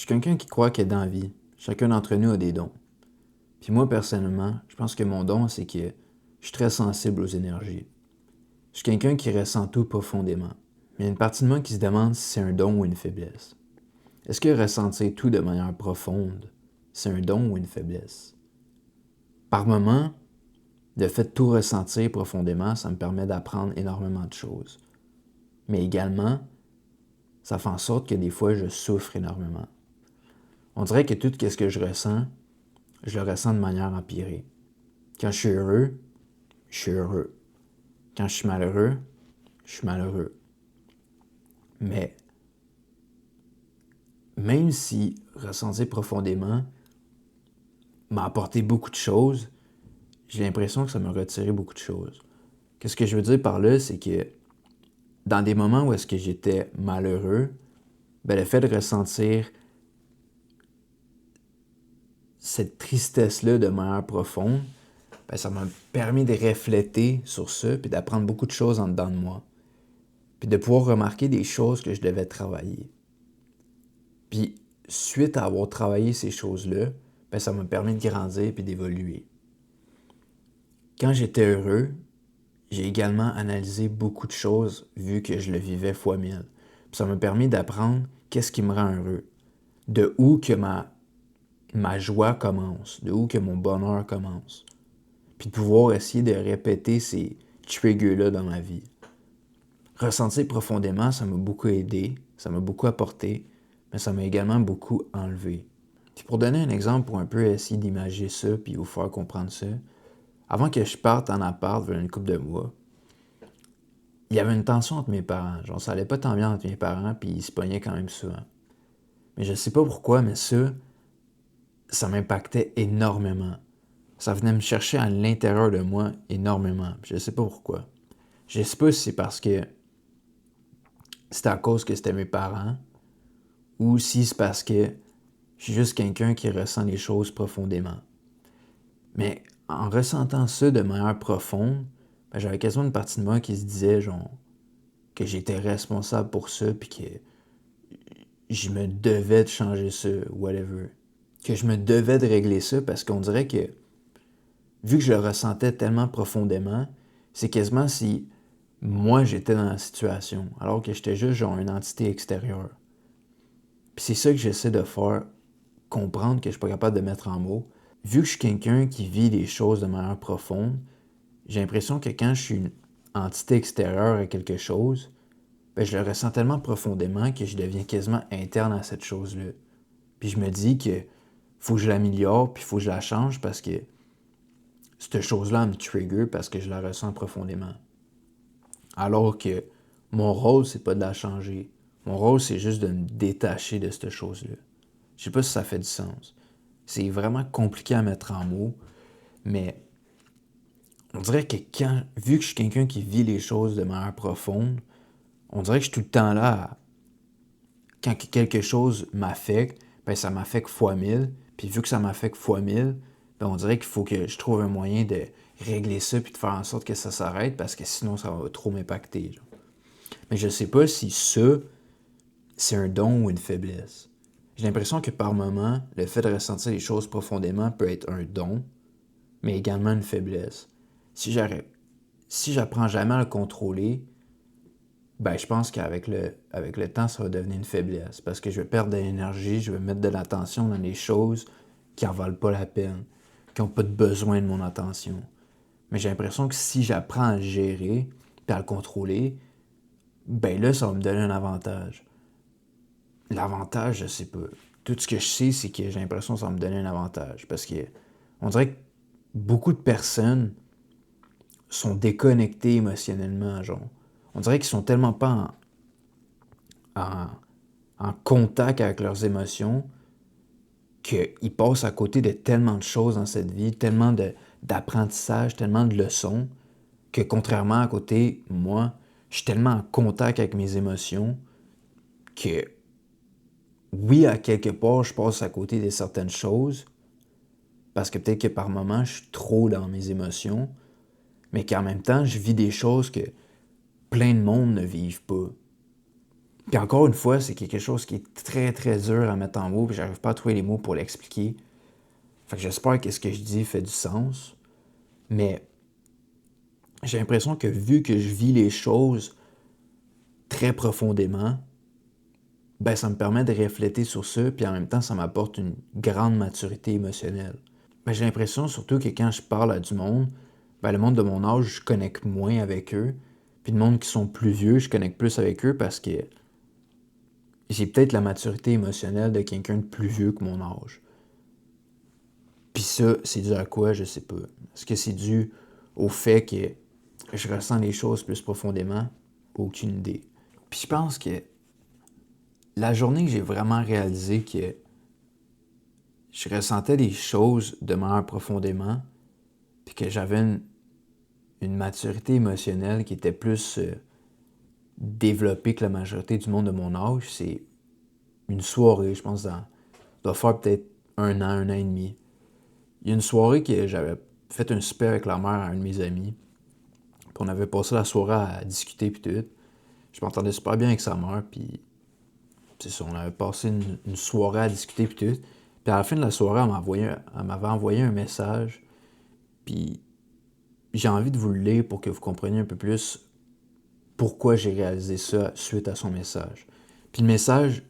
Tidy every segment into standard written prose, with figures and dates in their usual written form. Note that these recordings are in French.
Je suis quelqu'un qui croit que dans la vie, chacun d'entre nous a des dons. Puis moi, personnellement, je pense que mon don, c'est que je suis très sensible aux énergies. Je suis quelqu'un qui ressent tout profondément. Mais il y a une partie de moi qui se demande si c'est un don ou une faiblesse. Est-ce que ressentir tout de manière profonde, c'est un don ou une faiblesse? Par moments, le fait de tout ressentir profondément, ça me permet d'apprendre énormément de choses. Mais également, ça fait en sorte que des fois, je souffre énormément. On dirait que tout ce que je le ressens de manière empirée. Quand je suis heureux, je suis heureux. Quand je suis malheureux, je suis malheureux. Mais même si ressentir profondément m'a apporté beaucoup de choses, j'ai l'impression que ça m'a retiré beaucoup de choses. Qu'est-ce que je veux dire par là, c'est que dans des moments où est-ce que j'étais malheureux, le fait de ressentir cette tristesse-là de manière profonde, ça m'a permis de refléter sur ça, puis d'apprendre beaucoup de choses en dedans de moi. Puis de pouvoir remarquer des choses que je devais travailler. Puis, suite à avoir travaillé ces choses-là, ça m'a permis de grandir puis d'évoluer. Quand j'étais heureux, j'ai également analysé beaucoup de choses vu que je le vivais fois mille. Puis ça m'a permis d'apprendre qu'est-ce qui me rend heureux. De où que ma joie commence, de où que mon bonheur commence. Puis de pouvoir essayer de répéter ces triggers-là dans ma vie. Ressentir profondément, ça m'a beaucoup aidé, ça m'a beaucoup apporté, mais ça m'a également beaucoup enlevé. Puis pour donner un exemple, pour un peu essayer d'imager ça, puis vous faire comprendre ça, avant que je parte en appart vers une couple de mois, il y avait une tension entre mes parents. Genre, ça allait pas tant bien entre mes parents, puis ils se pognaient quand même souvent. Mais je sais pas pourquoi, mais ça m'impactait énormément. Ça venait me chercher à l'intérieur de moi énormément. Puis je sais pas pourquoi. Je sais pas si c'est parce que c'était à cause que c'était mes parents, ou si c'est parce que je suis juste quelqu'un qui ressent les choses profondément. Mais en ressentant ça de manière profonde, j'avais quasiment une partie de moi qui se disait genre que j'étais responsable pour ça, puis que je me devais de changer ça, whatever. Que je me devais de régler ça, parce qu'on dirait que, vu que je le ressentais tellement profondément, c'est quasiment si moi j'étais dans la situation, alors que j'étais juste genre une entité extérieure. Puis c'est ça que j'essaie de faire comprendre que je suis pas capable de mettre en mots. Vu que je suis quelqu'un qui vit les choses de manière profonde, j'ai l'impression que quand je suis une entité extérieure à quelque chose, je le ressens tellement profondément que je deviens quasiment interne à cette chose-là. Puis je me dis que faut que je l'améliore, puis il faut que je la change parce que cette chose-là me trigger parce que je la ressens profondément. Alors que mon rôle, c'est pas de la changer. Mon rôle, c'est juste de me détacher de cette chose-là. Je sais pas si ça fait du sens. C'est vraiment compliqué à mettre en mots, mais on dirait que vu que je suis quelqu'un qui vit les choses de manière profonde, on dirait que je suis tout le temps là quand quelque chose m'affecte, ça m'affecte fois mille. Puis vu que ça m'affecte fois mille, on dirait qu'il faut que je trouve un moyen de régler ça puis de faire en sorte que ça s'arrête parce que sinon ça va trop m'impacter. Genre. Mais je sais pas si ça, c'est un don ou une faiblesse. J'ai l'impression que par moment, le fait de ressentir les choses profondément peut être un don, mais également une faiblesse. Si j'apprends jamais à le contrôler, je pense qu'avec le temps, ça va devenir une faiblesse. Parce que je vais perdre de l'énergie, je vais mettre de l'attention dans des choses qui en valent pas la peine, qui n'ont pas de besoin de mon attention. Mais j'ai l'impression que si j'apprends à le gérer et à le contrôler, là, ça va me donner un avantage. L'avantage, je sais pas. Tout ce que je sais, c'est que j'ai l'impression que ça va me donner un avantage. Parce que on dirait que beaucoup de personnes sont déconnectées émotionnellement, genre. On dirait qu'ils sont tellement pas en, en contact avec leurs émotions qu'ils passent à côté de tellement de choses dans cette vie, tellement d'apprentissage, tellement de leçons, que contrairement à côté, moi, je suis tellement en contact avec mes émotions que, oui, à quelque part, je passe à côté de certaines choses, parce que peut-être que par moments, je suis trop dans mes émotions, mais qu'en même temps, je vis des choses que plein de monde ne vivent pas. Puis encore une fois, c'est quelque chose qui est très, très dur à mettre en mots, puis j'arrive pas à trouver les mots pour l'expliquer. Fait que j'espère que ce que je dis fait du sens. Mais j'ai l'impression que vu que je vis les choses très profondément, ben ça me permet de refléter sur ça, puis en même temps, ça m'apporte une grande maturité émotionnelle. Ben, j'ai l'impression surtout que quand je parle à du monde, ben le monde de mon âge, je connecte moins avec eux. Puis le monde qui sont plus vieux, je connecte plus avec eux parce que j'ai peut-être la maturité émotionnelle de quelqu'un de plus vieux que mon âge. Puis ça, c'est dû à quoi? Je sais pas. Est-ce que c'est dû au fait que je ressens les choses plus profondément? Aucune idée. Puis je pense que la journée que j'ai vraiment réalisé que je ressentais les choses de manière profondément, puis que j'avais une maturité émotionnelle qui était plus développée que la majorité du monde de mon âge, c'est une soirée, je pense, ça doit faire peut-être un an et demi. Il y a une soirée que j'avais fait un souper avec la mère à un de mes amis. Puis on avait passé la soirée à discuter puis tout. Je m'entendais super bien avec sa mère, puis c'est ça, on avait passé une soirée à discuter puis tout. Puis à la fin de la soirée, elle m'avait envoyé un message, puis j'ai envie de vous le lire pour que vous compreniez un peu plus pourquoi j'ai réalisé ça suite à son message. Puis le message,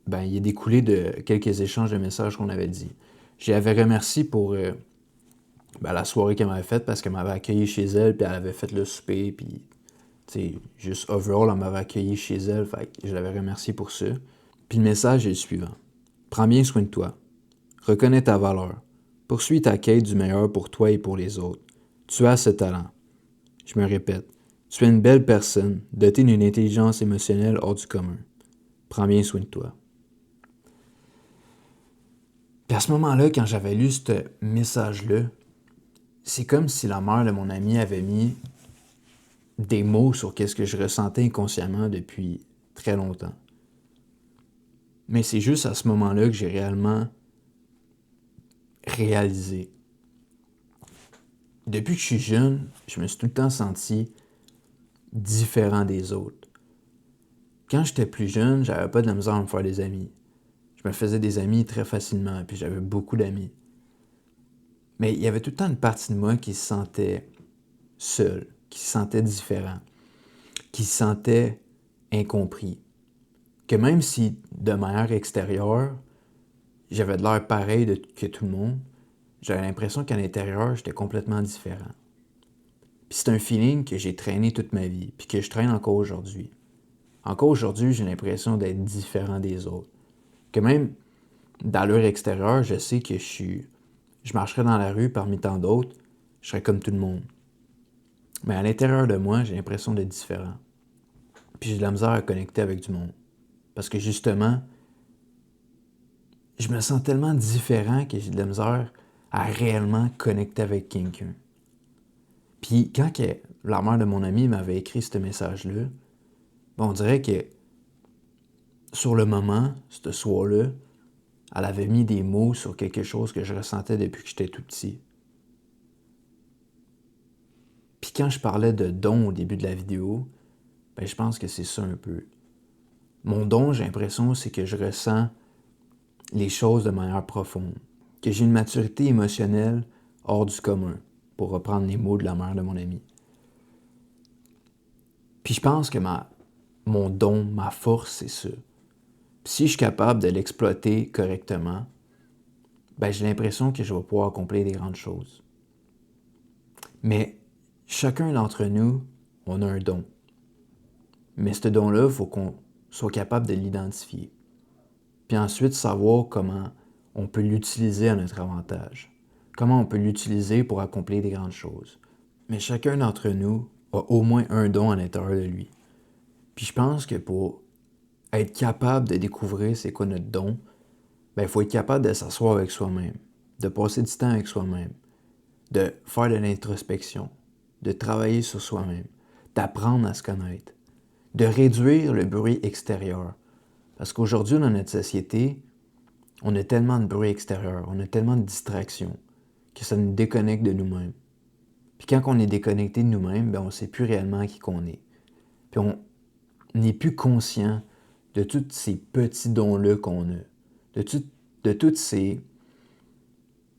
ben, il est découlé de quelques échanges de messages qu'on avait dit. Je l'avais remercié pour ben, la soirée qu'elle m'avait faite parce qu'elle m'avait accueilli chez elle, puis elle avait fait le souper, puis juste overall, elle m'avait accueilli chez elle, fait que je l'avais remercié pour ça. Puis le message est le suivant. Prends bien soin de toi. Reconnais ta valeur. Poursuis ta quête du meilleur pour toi et pour les autres. Tu as ce talent. Je me répète. Tu es une belle personne, dotée d'une intelligence émotionnelle hors du commun. Prends bien soin de toi. Puis à ce moment-là, quand j'avais lu ce message-là, c'est comme si la mère de mon ami avait mis des mots sur ce que je ressentais inconsciemment depuis très longtemps. Mais c'est juste à ce moment-là que j'ai réellement réalisé. Depuis que je suis jeune, je me suis tout le temps senti différent des autres. Quand j'étais plus jeune, j'avais pas de la misère à me faire des amis. Je me faisais des amis très facilement, puis j'avais beaucoup d'amis. Mais il y avait tout le temps une partie de moi qui se sentait seul, qui se sentait différent, qui se sentait incompris. Que même si, de manière extérieure, j'avais de l'air pareil que tout le monde, j'avais l'impression qu'à l'intérieur, j'étais complètement différent. Puis c'est un feeling que j'ai traîné toute ma vie, puis que je traîne encore aujourd'hui. Encore aujourd'hui, j'ai l'impression d'être différent des autres. Que même dans l'heure extérieure, je sais que je marcherais dans la rue parmi tant d'autres, je serais comme tout le monde. Mais à l'intérieur de moi, j'ai l'impression d'être différent. Puis j'ai de la misère à connecter avec du monde. Parce que justement, je me sens tellement différent que j'ai de la misère à réellement connecter avec quelqu'un. Puis quand la mère de mon ami m'avait écrit ce message-là, on dirait que sur le moment, ce soir-là, elle avait mis des mots sur quelque chose que je ressentais depuis que j'étais tout petit. Puis quand je parlais de don au début de la vidéo, ben je pense que c'est ça un peu. Mon don, j'ai l'impression, c'est que je ressens les choses de manière profonde. Que j'ai une maturité émotionnelle hors du commun, pour reprendre les mots de la mère de mon ami. Puis je pense que mon don, ma force, c'est ça. Puis si je suis capable de l'exploiter correctement, ben j'ai l'impression que je vais pouvoir accomplir des grandes choses. Mais chacun d'entre nous, on a un don. Mais ce don-là, il faut qu'on soit capable de l'identifier. Puis ensuite, savoir comment on peut l'utiliser à notre avantage. Comment on peut l'utiliser pour accomplir des grandes choses. Mais chacun d'entre nous a au moins un don à l'intérieur de lui. Puis je pense que pour être capable de découvrir c'est quoi notre don, ben, il faut être capable de s'asseoir avec soi-même, de passer du temps avec soi-même, de faire de l'introspection, de travailler sur soi-même, d'apprendre à se connaître, de réduire le bruit extérieur. Parce qu'aujourd'hui, dans notre société, on a tellement de bruit extérieur, on a tellement de distractions, que ça nous déconnecte de nous-mêmes. Puis quand on est déconnecté de nous-mêmes, ben on ne sait plus réellement qui qu'on est. Puis on n'est plus conscient de tous ces petits dons-là qu'on a, de toutes ces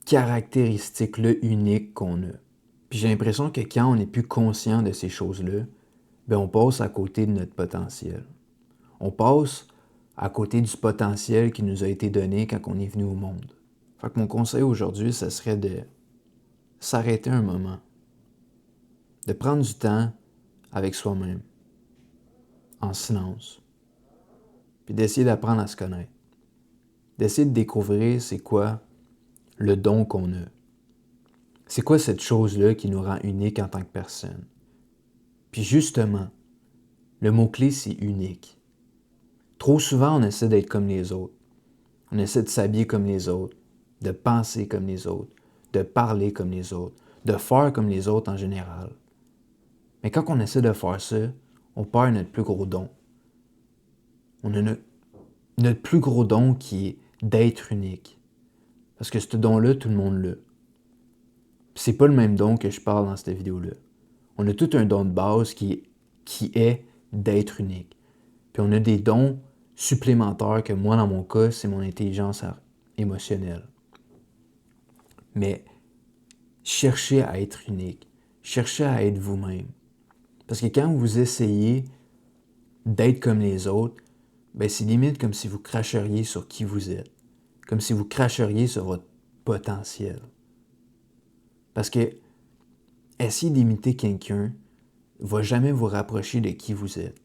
caractéristiques-là uniques qu'on a. Puis j'ai l'impression que quand on n'est plus conscient de ces choses-là, ben on passe à côté de notre potentiel. On passe à côté du potentiel qui nous a été donné quand on est venu au monde. Fait que mon conseil aujourd'hui, ce serait de s'arrêter un moment, de prendre du temps avec soi-même, en silence, puis d'essayer d'apprendre à se connaître, d'essayer de découvrir c'est quoi le don qu'on a. C'est quoi cette chose-là qui nous rend unique en tant que personne? Puis justement, le mot-clé, c'est unique. Trop souvent, on essaie d'être comme les autres. On essaie de s'habiller comme les autres, de penser comme les autres, de parler comme les autres, de faire comme les autres en général. Mais quand on essaie de faire ça, on perd notre plus gros don. On a notre plus gros don qui est d'être unique. Parce que ce don-là, tout le monde l'a. Puis c'est pas le même don que je parle dans cette vidéo-là. On a tout un don de base qui est d'être unique. Puis on a des dons supplémentaires que moi, dans mon cas, c'est mon intelligence émotionnelle. Mais cherchez à être unique. Cherchez à être vous-même. Parce que quand vous essayez d'être comme les autres, ben c'est limite comme si vous cracheriez sur qui vous êtes. Comme si vous cracheriez sur votre potentiel. Parce que essayer d'imiter quelqu'un ne va jamais vous rapprocher de qui vous êtes.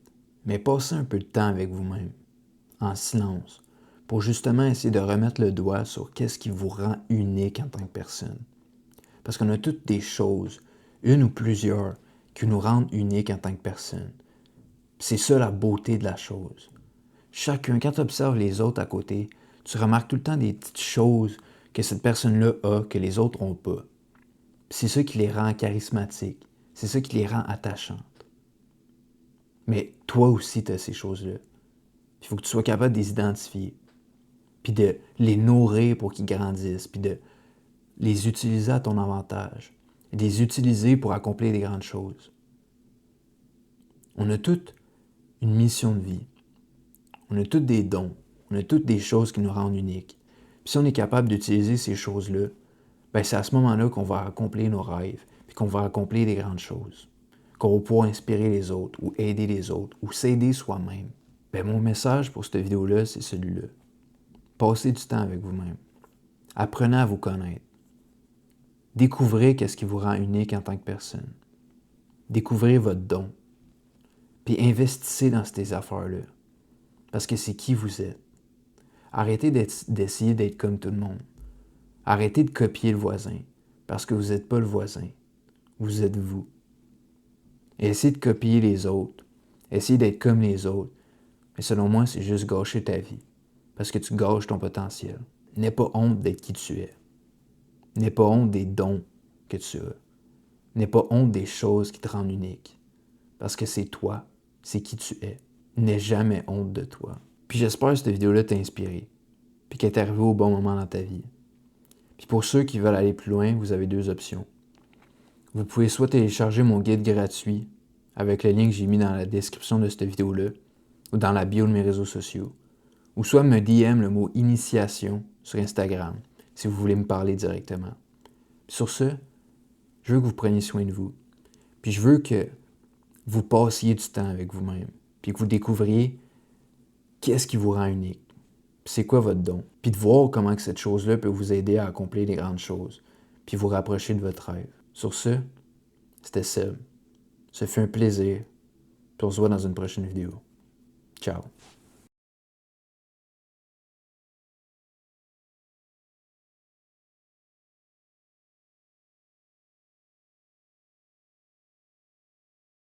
Mais passez un peu de temps avec vous-même, en silence, pour justement essayer de remettre le doigt sur qu'est-ce qui vous rend unique en tant que personne. Parce qu'on a toutes des choses, une ou plusieurs, qui nous rendent uniques en tant que personne. C'est ça la beauté de la chose. Chacun, quand tu observes les autres à côté, tu remarques tout le temps des petites choses que cette personne-là a, que les autres n'ont pas. C'est ça qui les rend charismatiques. C'est ça qui les rend attachantes. Mais toi aussi, tu as ces choses-là. Il faut que tu sois capable de les identifier, puis de les nourrir pour qu'ils grandissent, puis de les utiliser à ton avantage, de les utiliser pour accomplir des grandes choses. On a toutes une mission de vie. On a toutes des dons. On a toutes des choses qui nous rendent uniques. Puis si on est capable d'utiliser ces choses-là, ben c'est à ce moment-là qu'on va accomplir nos rêves, puis qu'on va accomplir des grandes choses. Qu'on va pouvoir inspirer les autres, ou aider les autres, ou s'aider soi-même. Ben mon message pour cette vidéo-là, c'est celui-là. Passez du temps avec vous-même. Apprenez à vous connaître. Découvrez qu'est-ce qui vous rend unique en tant que personne. Découvrez votre don. Puis investissez dans ces affaires-là. Parce que c'est qui vous êtes. Arrêtez d'essayer d'être comme tout le monde. Arrêtez de copier le voisin. Parce que vous n'êtes pas le voisin. Vous êtes vous. Et essayez de copier les autres. Essayez d'être comme les autres. Mais selon moi, c'est juste gâcher ta vie. Parce que tu gâches ton potentiel. N'aie pas honte d'être qui tu es. N'aie pas honte des dons que tu as. N'aie pas honte des choses qui te rendent unique. Parce que c'est toi, c'est qui tu es. N'aie jamais honte de toi. Puis j'espère que cette vidéo-là t'a inspiré. Puis qu'elle est arrivée au bon moment dans ta vie. Puis pour ceux qui veulent aller plus loin, vous avez deux options. Vous pouvez soit télécharger mon guide gratuit avec le lien que j'ai mis dans la description de cette vidéo-là ou dans la bio de mes réseaux sociaux. Ou soit me DM le mot initiation sur Instagram si vous voulez me parler directement. Puis sur ce, je veux que vous preniez soin de vous. Puis je veux que vous passiez du temps avec vous-même. Puis que vous découvriez qu'est-ce qui vous rend unique. Puis c'est quoi votre don. Puis de voir comment que cette chose-là peut vous aider à accomplir des grandes choses. Puis vous rapprocher de votre rêve. Sur ce, c'était Seb. Ça fait un plaisir. Puis on se voit dans une prochaine vidéo. Ciao.